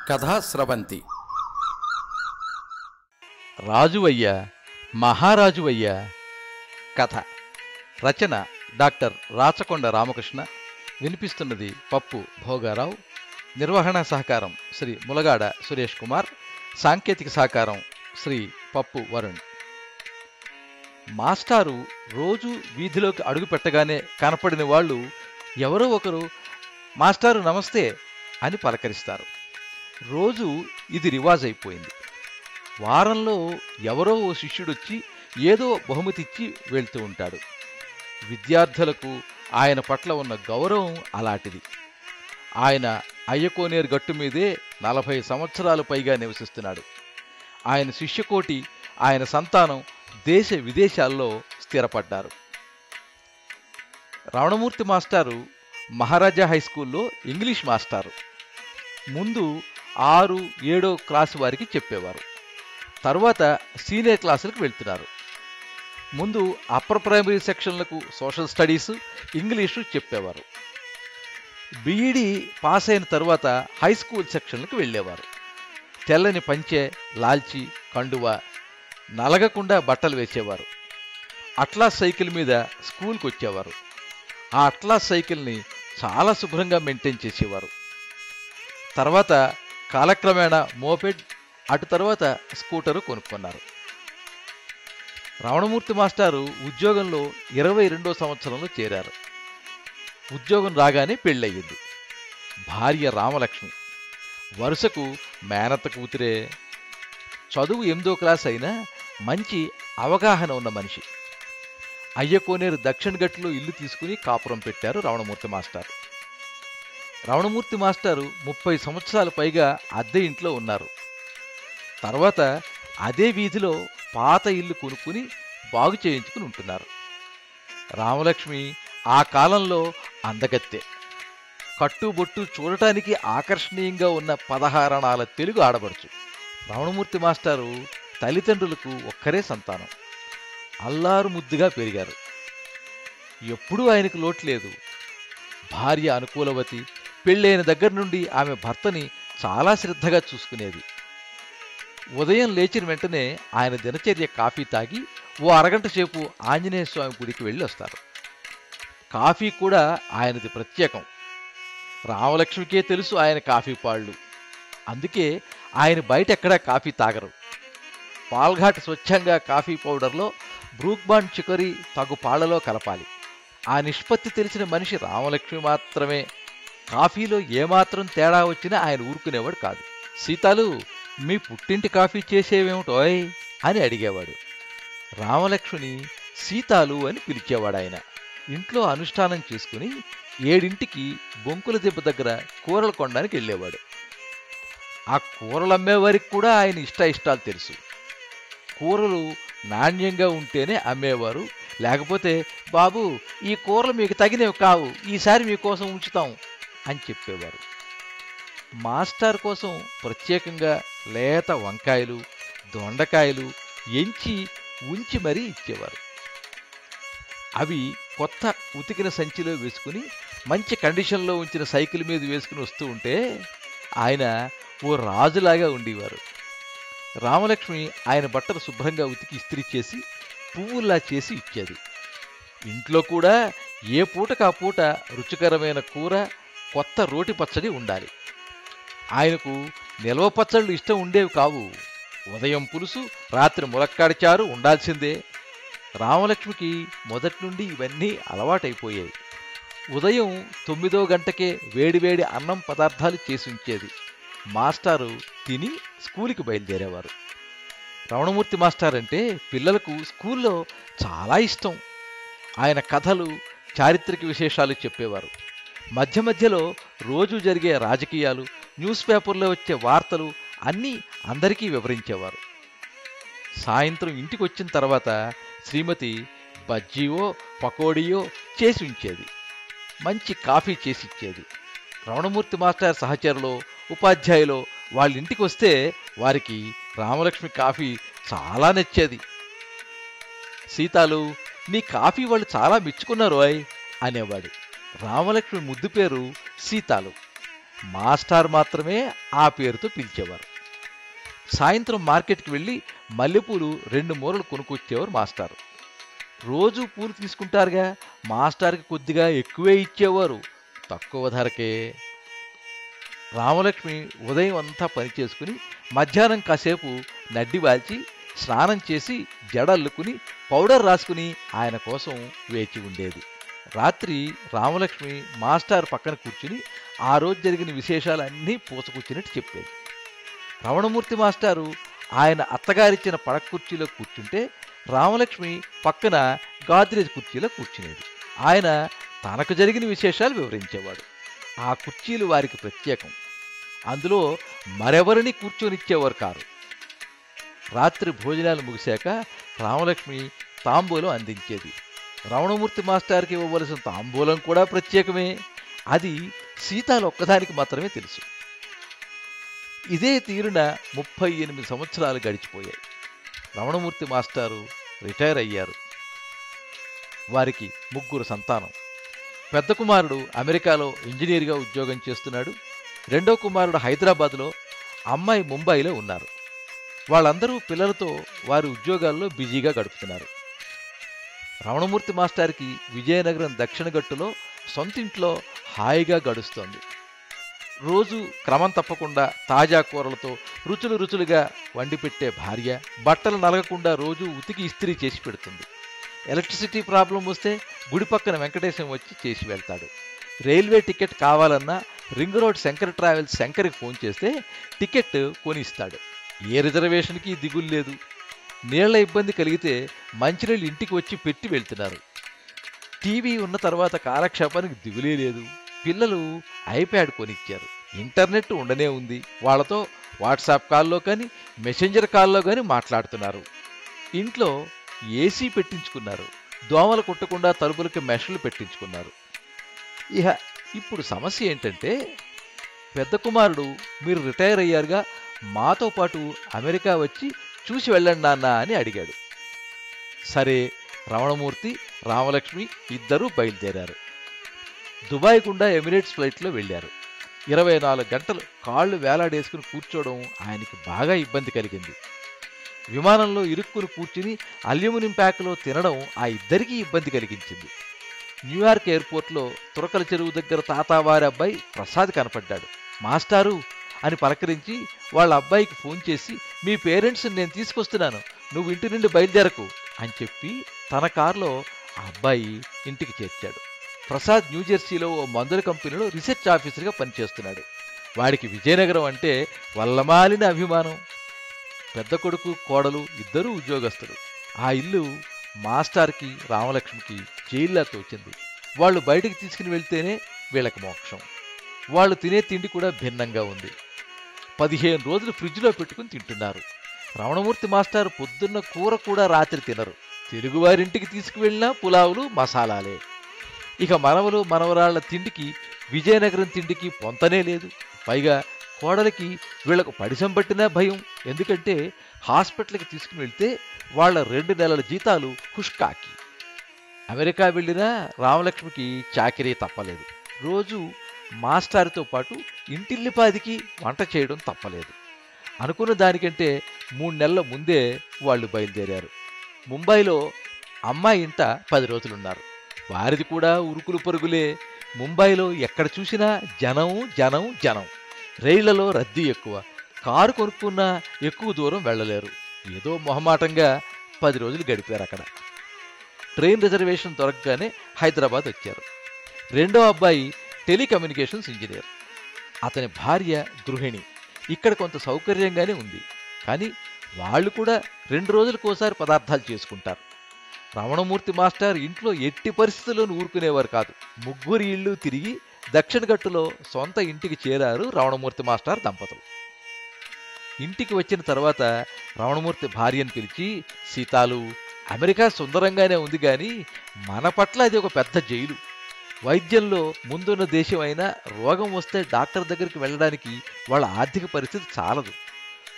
కథా స్రవంతి. రాజువయ్యా మహారాజువయ్యా. కథ రచన డాక్టర్ రాచకొండ రామకృష్ణ. వినిపిస్తున్నది పప్పు భోగారావు. నిర్వహణ సహకారం శ్రీ ములగాడ సురేష్ కుమార్. సాంకేతిక సహకారం శ్రీ పప్పు వరుణ్. మాస్టారు రోజు వీధిలోకి అడుగు పెట్టగానే కనపడిన వాళ్ళు ఎవరో ఒకరు మాస్టారు నమస్తే అని పలకరిస్తారు. రోజు ఇది రివాజ్ అయిపోయింది. వారంలో ఎవరో ఓ శిష్యుడొచ్చి ఏదో బహుమతి ఇచ్చి వెళ్తూ ఉంటాడు. విద్యార్థులకు ఆయన పట్ల ఉన్న గౌరవం అలాంటిది. ఆయన అయ్యకోనేరు గట్టు మీదే 40 సంవత్సరాలు పైగా నివసిస్తున్నాడు. ఆయన శిష్యకోటి, ఆయన సంతానం దేశ విదేశాల్లో స్థిరపడ్డారు. రమణమూర్తి మాస్టారు మహారాజా హైస్కూల్లో ఇంగ్లీష్ మాస్టారు. ముందు 6, 7 క్లాసు వారికి చెప్పేవారు. తర్వాత సీనియర్ క్లాసులకు వెళ్తున్నారు. ముందు అప్పర్ ప్రైమరీ సెక్షన్లకు సోషల్ స్టడీస్, ఇంగ్లీషు చెప్పేవారు. బీఈడీ పాస్ అయిన తర్వాత హై స్కూల్ సెక్షన్లకు వెళ్ళేవారు. తెల్లని పంచె, లాల్చి, కండువ, నలగకుండా బట్టలు వేసేవారు. అట్లాస్ సైకిల్ మీద స్కూల్కి వచ్చేవారు. ఆ అట్లాస్ సైకిల్ని చాలా శుభ్రంగా మెయింటైన్ చేసేవారు. తర్వాత కాలక్రమేణా మోపెడ్, అటు తర్వాత స్కూటరు కొనుక్కున్నారు. రమణమూర్తి మాస్టారు ఉద్యోగంలో 22వ సంవత్సరంలో చేరారు. ఉద్యోగం రాగానే పెళ్ళయింది. భార్య రామలక్ష్మి. వరుసకు మేనత్త కూతురే. చదువు 8వ క్లాస్ అయినా మంచి అవగాహన ఉన్న మనిషి. అయ్యకోనేరు దక్షిణ గట్టులో ఇల్లు తీసుకుని కాపురం పెట్టారు రమణమూర్తి మాస్టారు. రమణమూర్తి మాస్టారు 30 సంవత్సరాల పైగా అద్దె ఇంట్లో ఉన్నారు. తర్వాత అదే వీధిలో పాత ఇల్లు కొనుక్కుని బాగు చేయించుకుని ఉంటున్నారు. రామలక్ష్మి ఆ కాలంలో అందగత్తె. కట్టుబొట్టు చూడటానికి ఆకర్షణీయంగా ఉన్న 16 అణాల తెలుగు ఆడబడుచు. రమణమూర్తి మాస్టారు తల్లిదండ్రులకు ఒక్కరే సంతానం. అల్లారు ముద్దుగా పెరిగారు. ఎప్పుడూ ఆయనకు లోటు లేదు. భార్య అనుకూలవతి. పెళ్ళైన దగ్గర నుండి ఆమె భర్తని చాలా శ్రద్ధగా చూసుకునేది. ఉదయం లేచిన వెంటనే ఆయన దినచర్య కాఫీ తాగి ఓ అరగంట సేపు ఆంజనేయ స్వామి గుడికి వెళ్ళి వస్తారు. కాఫీ కూడా ఆయనది ప్రత్యేకం. రామలక్ష్మికే తెలుసు ఆయన కాఫీ పాళ్ళు. అందుకే ఆయన బయట ఎక్కడా కాఫీ తాగరు. పాల్ఘాట్ స్వచ్ఛంగా కాఫీ పౌడర్లో బ్రూక్బాండ్ చికరీ తగు పాళ్లలో కలపాలి. ఆ నిష్పత్తి తెలిసిన మనిషి రామలక్ష్మి మాత్రమే. కాఫీలో ఏమాత్రం తేడా వచ్చినా ఆయన ఊరుకునేవాడు కాదు. సీతాలు, మీ పుట్టింటి కాఫీ చేసేవేమిటోయ్ అని అడిగేవాడు. రామలక్ష్మిని సీతాలు అని పిలిచేవాడు ఆయన. ఇంట్లో అనుష్ఠానం చేసుకుని 7ంటికి బొంకుల దెబ్బ దగ్గర కూరలు కొనడానికి వెళ్ళేవాడు. ఆ కూరలు అమ్మేవారికి కూడా ఆయన ఇష్టాలు తెలుసు. కూరలు నాణ్యంగా ఉంటేనే అమ్మేవారు. లేకపోతే బాబు, ఈ కూరలు మీకు తగినవి కావు, ఈసారి మీకోసం ఉంచుతాం అని చెప్పేవారు. మాస్టర్ కోసం ప్రత్యేకంగా లేత వంకాయలు, దొండకాయలు ఎంచి ఉంచి మరీ ఇచ్చేవారు. అవి కొత్త ఉతికిన సంచిలో వేసుకుని మంచి కండిషన్లో ఉంచిన సైకిల్ మీద వేసుకుని వస్తూ ఉంటే ఆయన ఓ రాజులాగా ఉండేవారు. రామలక్ష్మి ఆయన బట్టలు శుభ్రంగా ఉతికి ఇస్త్రీ చేసి పువ్వుల్లా చేసి ఇచ్చేది. ఇంట్లో కూడా ఏ పూటకు ఆ పూట రుచికరమైన కూర, కొత్త రోటి పచ్చడి ఉండాలి. ఆయనకు నిల్వ పచ్చళ్ళు ఇష్టం ఉండేవి కావు. ఉదయం పులుసు, రాత్రి ములక్కాడి చారు ఉండాల్సిందే. రామలక్ష్మికి మొదటి నుండి ఇవన్నీ అలవాటైపోయాయి. ఉదయం 9వ గంటకే వేడివేడి అన్నం పదార్థాలు చేసి ఉంచేది. మాస్టారు తిని స్కూలుకి బయలుదేరేవారు. రమణమూర్తి మాస్టర్ అంటే పిల్లలకు స్కూల్లో చాలా ఇష్టం. ఆయన కథలు, చారిత్రక విశేషాలు చెప్పేవారు. మధ్య మధ్యలో రోజు జరిగే రాజకీయాలు, న్యూస్ పేపర్లో వచ్చే వార్తలు అన్నీ అందరికీ వివరించేవారు. సాయంత్రం ఇంటికి వచ్చిన తర్వాత శ్రీమతి బజ్జీయో పకోడీయో చేసి ఉంచేది. మంచి కాఫీ చేసి ఇచ్చేది. రమణమూర్తి మాస్టర్ సహచరులో, ఉపాధ్యాయులో వాళ్ళ ఇంటికి వస్తే వారికి రామలక్ష్మి కాఫీ చాలా నచ్చేది. సీతాలు, నీ కాఫీ వాళ్ళు చాలా మెచ్చుకున్నారు అనేవాడు. రామలక్ష్మి ముద్దు పేరు సీతాలు. మాస్టార్ మాత్రమే ఆ పేరుతో పిలిచేవారు. సాయంత్రం మార్కెట్కి వెళ్ళి మల్లెపూలు 2 మూరలు కొనుక్కొచ్చేవారు మాస్టారు. రోజు పూలు తీసుకుంటారుగా, మాస్టార్కి కొద్దిగా ఎక్కువే ఇచ్చేవారు, తక్కువ ధరకే. రామలక్ష్మి ఉదయం అంతా పనిచేసుకుని మధ్యాహ్నం కాసేపు నడ్డి వాల్చి స్నానం చేసి జడల్లుకుని పౌడర్ రాసుకుని ఆయన కోసం వేచి ఉండేది. రాత్రి రామలక్ష్మి మాస్టార్ పక్కన కూర్చుని ఆ రోజు జరిగిన విశేషాలన్నీ పూసకూర్చున్నట్టు చెప్పేది. రమణమూర్తి మాస్టారు ఆయన అత్తగారిచ్చిన పడక కుర్చీలో కూర్చుంటే రామలక్ష్మి పక్కన గాద్రేజ్ కుర్చీలో కూర్చునేది. ఆయన తనకు జరిగిన విశేషాలు వివరించేవాడు. ఆ కుర్చీలు వారికి ప్రత్యేకం, అందులో మరెవరిని కూర్చొనిచ్చేవారు కారు. రాత్రి భోజనాలు ముగిశాక రామలక్ష్మి తాంబూలం అందించేది. రమణమూర్తి మాస్టార్కి ఇవ్వవలసిన తాంబూలం కూడా ప్రత్యేకమే. అది సీతాలు ఒక్కదానికి మాత్రమే తెలుసు. ఇదే తీరున 38 సంవత్సరాలు గడిచిపోయాయి. రమణమూర్తి మాస్టారు రిటైర్ అయ్యారు. వారికి 3 సంతానం. పెద్ద కుమారుడు అమెరికాలో ఇంజనీర్గా ఉద్యోగం చేస్తున్నాడు. రెండో కుమారుడు హైదరాబాద్లో, అమ్మాయి ముంబైలో ఉన్నారు. వాళ్ళందరూ పిల్లలతో వారి ఉద్యోగాల్లో బిజీగా గడుపుతున్నారు. రమణమూర్తి మాస్టార్కి విజయనగరం దక్షిణ గట్టులో సొంతింట్లో హాయిగా గడుస్తోంది. రోజు క్రమం తప్పకుండా తాజా కూరలతో రుచులు రుచులుగా వండిపెట్టే భార్య, బట్టలు నలగకుండా రోజు ఉతికి ఇస్త్రీ చేసి పెడుతుంది. ఎలక్ట్రిసిటీ ప్రాబ్లం వస్తే గుడి పక్కన వెంకటేశం వచ్చి చేసి వెళ్తాడు. రైల్వే టికెట్ కావాలన్నా రింగ్ రోడ్ శంకర్ ట్రావెల్స్ శంకర్కి ఫోన్ చేస్తే టికెట్ కొనిస్తాడు. ఏ రిజర్వేషన్కి దిగులు లేదు. నీళ్ల ఇబ్బంది కలిగితే మంచినీళ్ళు ఇంటికి వచ్చి పెట్టి వెళ్తున్నారు. టీవీ ఉన్న తర్వాత కాలక్షేపానికి దిగులే లేదు. పిల్లలు ఐప్యాడ్ కొనిచ్చారు. ఇంటర్నెట్ ఉండనే ఉంది. వాళ్లతో వాట్సాప్ కాల్లో కానీ మెసెంజర్ కాల్లో కానీ మాట్లాడుతున్నారు. ఇంట్లో ఏసీ పెట్టించుకున్నారు. దోమలు కుట్టకుండా తలుపులకి మెషలు పెట్టించుకున్నారు. ఇప్పుడు సమస్య ఏంటంటే, పెద్ద కుమారుడు మీరు రిటైర్ అయ్యారుగా, మాతో పాటు అమెరికా వచ్చి చూసి వెళ్ళండి నాన్న అని అడిగాడు. సరే, రమణమూర్తి రామలక్ష్మి ఇద్దరూ బయలుదేరారు. దుబాయ్ గుండా ఎమిరేట్స్ ఫ్లైట్లో వెళ్ళారు. 24 గంటలు కాళ్ళు వేలాడేసుకుని కూర్చోవడం ఆయనకి బాగా ఇబ్బంది కలిగింది. విమానంలో ఇరుక్కుని కూర్చుని అల్యూమినియం ప్యాక్లో తినడం ఆ ఇద్దరికీ ఇబ్బంది కలిగించింది. న్యూయార్క్ ఎయిర్పోర్ట్లో తురకల చెరువు దగ్గర తాతావారి అబ్బాయి ప్రసాద్ కనపడ్డాడు. మాస్టారు అని పలకరించి వాళ్ళ అబ్బాయికి ఫోన్ చేసి, మీ పేరెంట్స్ నేను తీసుకొస్తున్నాను, నువ్వు ఇంటి నుండి బయలుదేరకు అని చెప్పి తన కారులో ఆ అబ్బాయి ఇంటికి చేర్చాడు. ప్రసాద్ న్యూజెర్సీలో ఓ మందుల కంపెనీలో రీసెర్చ్ ఆఫీసర్గా పనిచేస్తున్నాడు. వాడికి విజయనగరం అంటే వల్లమాలిన అభిమానం. పెద్ద కొడుకు కోడలు ఇద్దరూ ఉద్యోగస్తులు. ఆ ఇల్లు మాస్టార్కి రామలక్ష్మికి జైల్లా తోచింది. వాళ్ళు బయటికి తీసుకుని వెళ్తేనే వీళ్ళకి మోక్షం. వాళ్ళు తినే తిండి కూడా భిన్నంగా ఉంది. 15 రోజులు ఫ్రిడ్జ్లో పెట్టుకుని తింటున్నారు. రమణమూర్తి మాస్టారు పొద్దున్న కూర కూడా రాత్రి తినరు. తెలుగువారింటికి తీసుకువెళ్ళినా పులావులు మసాలాలే. ఇక మనవలు మనవరాళ్ల తిండికి విజయనగరం తిండికి పొంతనే లేదు. పైగా కోడలికి వీళ్లకు పడిసం పట్టినా భయం. ఎందుకంటే హాస్పిటల్కి తీసుకుని వెళ్తే వాళ్ల 2 నెలల జీతాలు హుష్కాకి. అమెరికా వెళ్ళినా రామలక్ష్మికి చాకిరీ తప్పలేదు. రోజు మాస్టార్తో పాటు ఇంటిల్లిపాదికి వంట చేయడం తప్పలేదు. అనుకున్న దానికంటే 3 నెలల ముందే వాళ్ళు బయలుదేరారు. ముంబైలో అమ్మాయి ఇంట 10 రోజులున్నారు. వారిది కూడా ఉరుకులు పరుగులే. ముంబైలో ఎక్కడ చూసినా జనం జనం జనం. రైళ్లలో రద్దీ ఎక్కువ. కారు కొనుక్కున్నా ఎక్కువ దూరం వెళ్ళలేరు. ఏదో మొహమాటంగా 10 రోజులు గడిపారు అక్కడ. ట్రైన్ రిజర్వేషన్ దొరకగానే హైదరాబాద్ వచ్చారు. రెండో అబ్బాయి టెలికమ్యూనికేషన్స్ ఇంజనీర్. అతని భార్య గృహిణి. ఇక్కడ కొంత సౌకర్యంగానే ఉంది. కానీ వాళ్ళు కూడా 2 రోజులకోసారి పదార్థాలు చేసుకుంటారు. రమణమూర్తి మాస్టర్ ఇంట్లో ఎట్టి పరిస్థితుల్లోనూ ఊరుకునేవారు కాదు. 3 ఇళ్ళు తిరిగి దక్షిణ గట్టులో సొంత ఇంటికి చేరారు రమణమూర్తి మాస్టర్ దంపతులు. ఇంటికి వచ్చిన తర్వాత రమణమూర్తి భార్యను పిలిచి, సీతాలు, అమెరికా సుందరంగానే ఉంది కానీ మన పట్ల అది ఒక పెద్ద జైలు. వైద్యంలో ముందున్న దేశం అయినా రోగం వస్తే డాక్టర్ దగ్గరికి వెళ్ళడానికి వాళ్ళ ఆర్థిక పరిస్థితి చాలదు.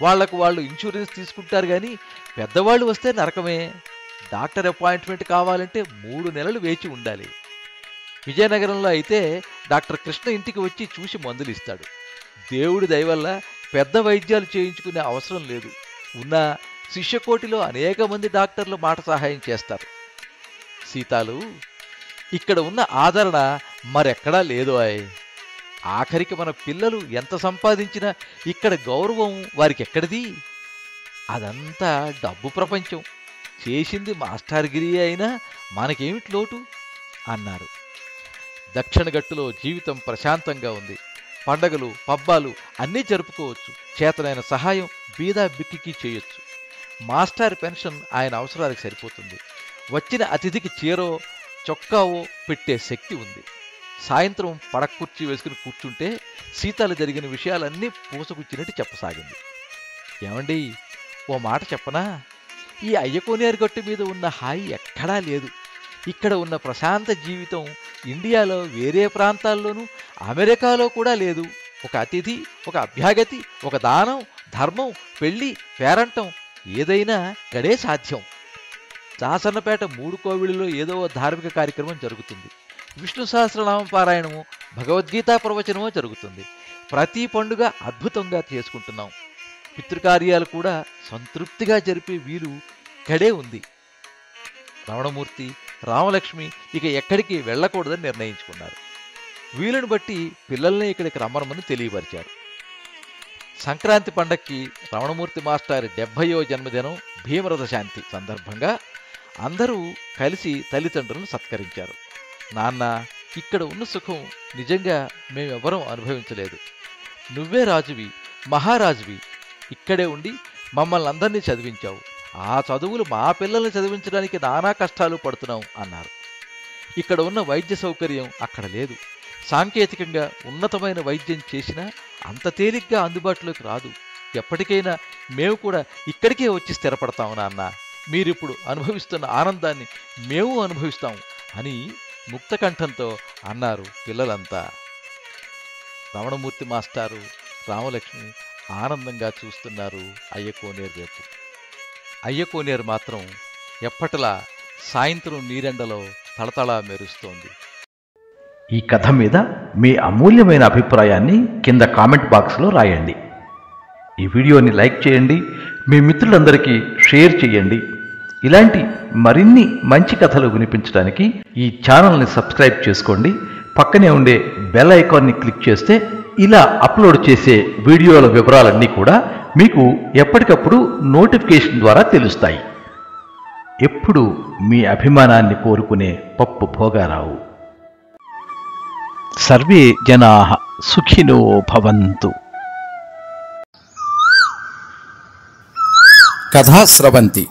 వాళ్లకు వాళ్ళు ఇన్సూరెన్స్ తీసుకుంటారు కానీ పెద్దవాళ్ళు వస్తే నరకమే. డాక్టర్ అపాయింట్మెంట్ కావాలంటే 3 నెలలు వేచి ఉండాలి. విజయనగరంలో అయితే డాక్టర్ కృష్ణ ఇంటికి వచ్చి చూసి మందులు ఇస్తాడు. దేవుడి దయ వల్ల పెద్ద వైద్యాలు చేయించుకునే అవసరం లేదు. ఉన్న శిష్యకోటిలో అనేక మంది డాక్టర్లు మాట సహాయం చేస్తారు. సీతాలు, ఇక్కడ ఉన్న ఆదరణ మరెక్కడా లేదు. ఆఖరికి మన పిల్లలు ఎంత సంపాదించినా ఇక్కడ గౌరవం వారికి ఎక్కడిది? అదంతా డబ్బు ప్రపంచం. చేసింది మాస్టర్గిరి అయినా మనకేమిటి లోటు అన్నారు. దక్షిణ గట్టులో జీవితం ప్రశాంతంగా ఉంది. పండగలు పబ్బాలు అన్నీ జరుపుకోవచ్చు. చేతనైన సహాయం బీదా బిక్కికి చేయొచ్చు. మాస్టర్ పెన్షన్ ఆయన అవసరాలకు సరిపోతుంది. వచ్చిన అతిథికి చీరో చొక్కావో పెట్టే శక్తి ఉంది. సాయంత్రం పడక్కుర్చీ వేసుకుని కూర్చుంటే సీతాలు జరిగిన విషయాలన్నీ పూసగుచ్చినట్టు చెప్పసాగింది. ఏమండి, ఓ మాట చెప్పనా? ఈ అయ్యకోనేరు గట్టు మీద ఉన్న హాయి ఎక్కడా లేదు. ఇక్కడ ఉన్న ప్రశాంత జీవితం ఇండియాలో వేరే ప్రాంతాల్లోనూ అమెరికాలో కూడా లేదు. ఒక అతిథి, ఒక అభ్యాగతి, ఒక దానం, ధర్మం, పెళ్లి, పేరంటం ఏదైనా ఇక్కడే సాధ్యం. దాసన్నపేట 3 కోవిళ్ళలో ఏదో ధార్మిక కార్యక్రమం జరుగుతుంది. విష్ణు సహస్రనామ పారాయణము, భగవద్గీతా ప్రవచనమో జరుగుతుంది. ప్రతి పండుగ అద్భుతంగా చేసుకుంటున్నాం. పితృకార్యాలు కూడా సంతృప్తిగా జరిపే వీలు ఇక్కడే ఉంది. రమణమూర్తి, రామలక్ష్మి ఇక ఎక్కడికి వెళ్ళకూడదని నిర్ణయించుకున్నారు. వీలుని బట్టి పిల్లల్ని ఇక్కడికి రమ్మనమని తెలియపరిచారు. సంక్రాంతి పండక్కి రమణమూర్తి మాస్టర్ 70వ జన్మదినం భీమరథ శాంతి సందర్భంగా అందరూ కలిసి తల్లిదండ్రులను సత్కరించారు. నాన్న, ఇక్కడ ఉన్న సుఖం నిజంగా మేమెవరం అనుభవించలేదు. నువ్వే రాజువి, మహారాజువి. ఇక్కడే ఉండి మమ్మల్ని అందరినీ చదివించావు. ఆ చదువులు మా పిల్లల్ని చదివించడానికి నానా కష్టాలు పడుతున్నాం అన్నారు. ఇక్కడ ఉన్న వైద్య సౌకర్యం అక్కడ లేదు. సాంకేతికంగా ఉన్నతమైన వైద్యం చేసినా అంత తేలిగ్గా అందుబాటులోకి రాదు. ఎప్పటికైనా మేము కూడా ఇక్కడికే వచ్చి స్థిరపడతాం నాన్న. మీరిప్పుడు అనుభవిస్తున్న ఆనందాన్ని మేము అనుభవిస్తాం అని ముక్తకంఠంతో అన్నారు పిల్లలంతా. రమణమూర్తి మాస్టారు, రామలక్ష్మి ఆనందంగా చూస్తున్నారు అయ్యకోనేరు వైపు. అయ్యకోనేరు మాత్రం ఎప్పటిలా సాయంత్రం నీరెండలో తళతళా మెరుస్తోంది. ఈ కథ మీద మీ అమూల్యమైన అభిప్రాయాన్ని కింద కామెంట్ బాక్స్లో రాయండి. ఈ వీడియోని లైక్ చేయండి, మీ మిత్రులందరికీ షేర్ చేయండి. ఇలాంటి మరిన్ని మంచి కథలు వినిపించడానికి ఈ ఛానల్ని సబ్స్క్రైబ్ చేసుకోండి. పక్కనే ఉండే బెల్ ఐకాన్ని క్లిక్ చేస్తే ఇలా అప్లోడ్ చేసే వీడియోల వివరాలన్నీ కూడా మీకు ఎప్పటికప్పుడు నోటిఫికేషన్ ద్వారా తెలుస్తాయి. ఎప్పుడు మీ అభిమానాన్ని కోరుకునే పప్పు భోగారావు. సర్వే జనాః సుఖినో భవంతు. కథా స్రవంతి.